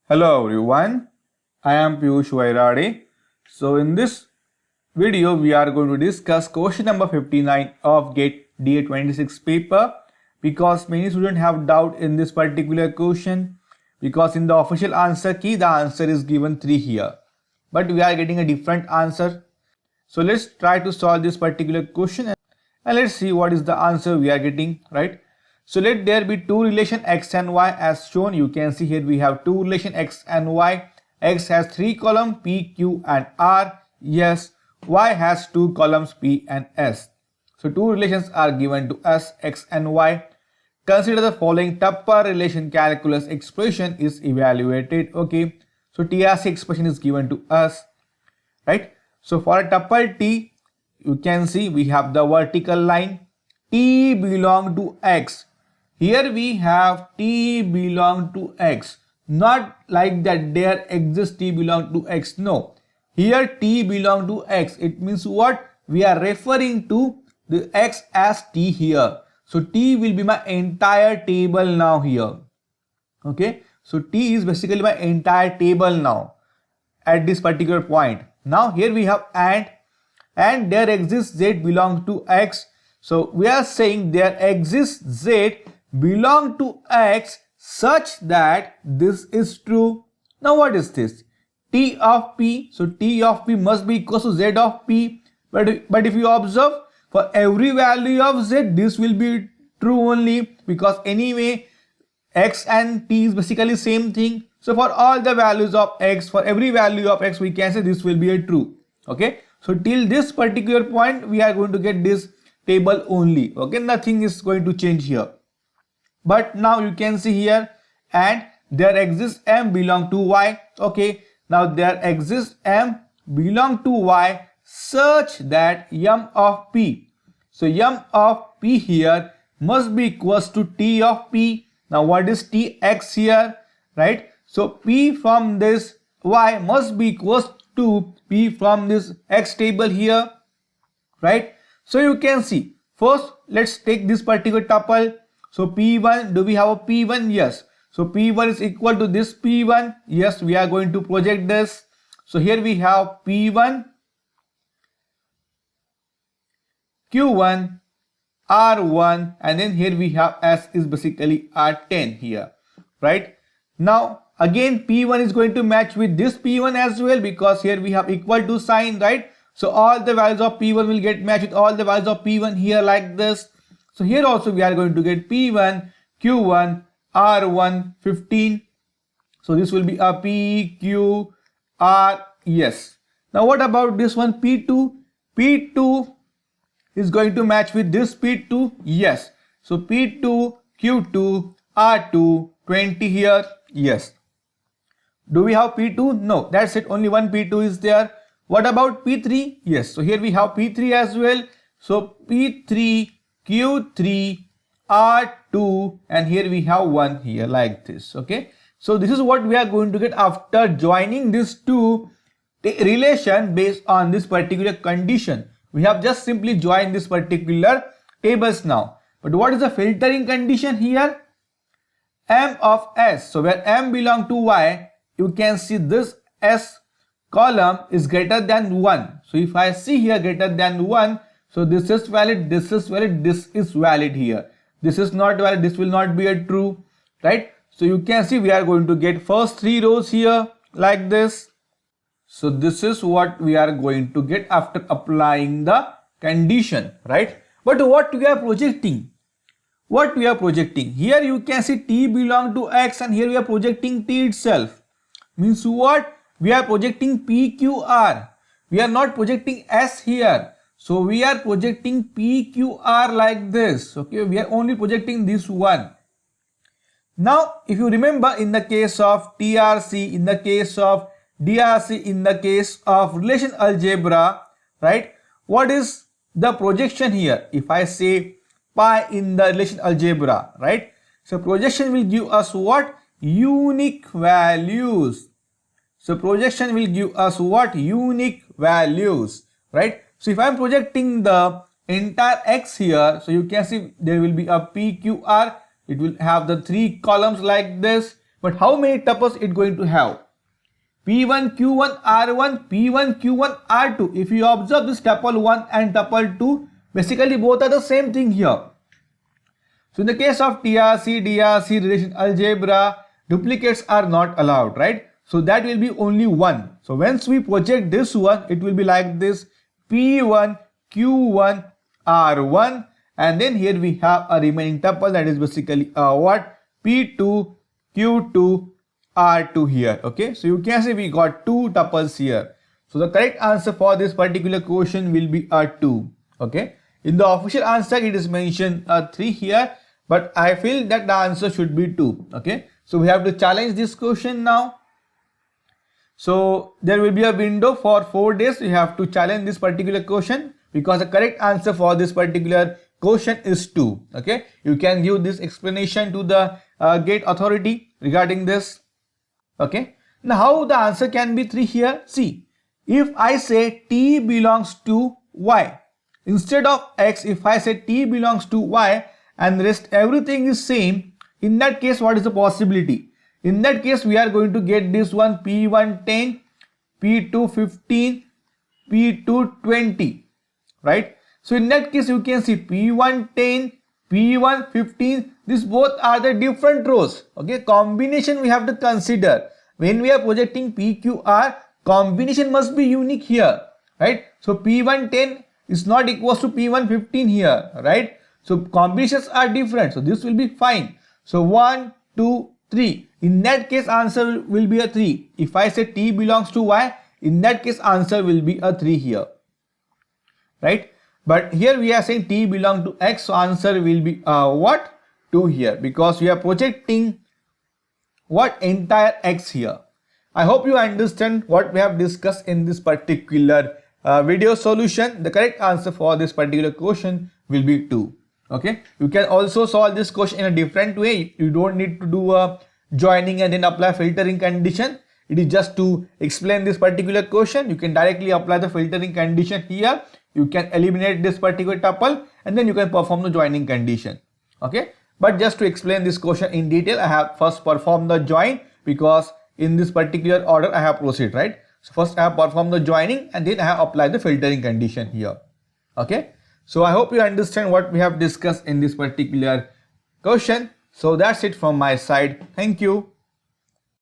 Hello everyone, I am Piyush Vairade. So in this video we are going to discuss question number 59 of GATE DA26 paper, because many students have doubt in this particular question, because in the official answer key the answer is given 3 here, but we are getting a different answer. So let's try to solve this particular question and let's see what is the answer we are getting, right? So let there be two relation x and y as shown. You can see here we have two relation x and y. X has 3 columns p, q and r. Yes, y has 2 columns p and s. So two relations are given to us, x and y. Consider the following Tuple Relational Calculus expression is evaluated. Okay, so TRC expression is given to us, right? So for a tuple t, you can see we have the vertical line. T belong to x. Here we have t belong to x. Not like that there exists t belong to x. No. Here t belong to x. It means what? We are referring to the x as t here. So t will be my entire table now here. Okay. So t is basically my entire table now at this particular point. Now here we have and there exists z belong to x. So we are saying there exists z belong to x such that this is true. Now what is this? T of p. So t of p must be equal to z of p. But if you observe, for every value of z, this will be true only, because anyway x and t is basically same thing. So for all the values of x, for every value of x, we can say this will be a true. Okay. So till this particular point, we are going to get this table only. Okay. Nothing is going to change here. But now you can see here, and there exists m belong to y. Okay. Now there exists m belong to y such that m of p. So m of p here must be equals to t of p. Now what is t? X here, right? So p from this y must be equals to p from this x table here, right? So you can see, first let's take this particular tuple. So p1, do we have a p1? Yes. So p1 is equal to this p1. Yes, we are going to project this. So here we have p1, q1, r1, and then here we have s is basically r10 here, right? Now again p1 is going to match with this p1 as well, because here we have equal to sign, right? So all the values of p1 will get matched with all the values of p1 here like this. So here also we are going to get p1, q1, r1, 15. So this will be a p, q, r, yes. Now what about this one, p2? P2 is going to match with this p2, yes. So p2, q2, r2, 20 here, yes. Do we have p2? No, that's it, only one p2 is there. What about p3? Yes, so here we have p3 as well. So p3, q3, r2, and here we have 1 here like this. Okay, so this is what we are going to get after joining these two relation based on this particular condition. We have just simply joined this particular tables now. But what is the filtering condition here? M of s. So where m belong to y, you can see this s column is greater than 1. So if I see here greater than 1, so this is valid, this is valid, this is valid here. This is not valid, this will not be a true, right? So you can see we are going to get first 3 rows here like this. So this is what we are going to get after applying the condition, right? But what we are projecting? What we are projecting? Here you can see t belong to x, and here we are projecting t itself. Means what? We are projecting p, q, r. We are not projecting s here. So we are projecting p, q, r like this. Okay, we are only projecting this one. Now if you remember, in the case of TRC, in the case of DRC, in the case of relational algebra, right? What is the projection here? If I say pi in the relational algebra, right? So projection will give us what? Unique values. So projection will give us what? Unique values, right? So if I am projecting the entire x here, so you can see there will be a p, q, r. It will have the 3 columns like this. but how many tuples it going to have? P1 Q1 R1, P1 Q1 R2. If you observe this tuple 1 and tuple 2, basically both are the same thing here. So in the case of TRC, DRC, relational algebra, duplicates are not allowed, right? So that will be only 1. So once we project this one, it will be like this: P1 Q1 R1, and then here we have a remaining tuple, that is basically what? P2 Q2 R2 here. Okay, so you can say we got 2 tuples here. So the correct answer for this particular question will be 2. Okay, in the official answer it is mentioned 3 here, but I feel that the answer should be 2. Okay, so we have to challenge this question now. So there will be a window for 4 days. You have to challenge this particular question, because the correct answer for this particular question is 2. Okay, you can give this explanation to the gate authority regarding this. Okay, now how the answer can be 3 here? See, if I say t belongs to y, instead of x, if I say t belongs to y and rest everything is same, in that case what is the possibility? In that case we are going to get this one: P1 10, P2 15, P2 20, right? So in that case you can see P1 10, P1 15, these both are the different rows. Okay, combination we have to consider. When we are projecting PQR, combination must be unique here, right? So P1 10 is not equals to P1 15 here, right? So combinations are different, so this will be fine. So 1, 2, 3. In that case answer will be a 3. If I say t belongs to y, in that case answer will be a 3 here, right? But here we are saying t belongs to x, so answer will be what? 2 here, because we are projecting what? Entire x here. I hope you understand what we have discussed in this particular video solution. The correct answer for this particular question will be 2. Okay, you can also solve this question in a different way. You don't need to do a joining and then apply filtering condition. It is just to explain this particular question. You can directly apply the filtering condition here. You can eliminate this particular tuple and then you can perform the joining condition. Okay, but just to explain this question in detail, I have first performed the join, because in this particular order I have proceeded, right? So first I have performed the joining and then I have applied the filtering condition here. Okay, so I hope you understand what we have discussed in this particular question. So that's it from my side. Thank you.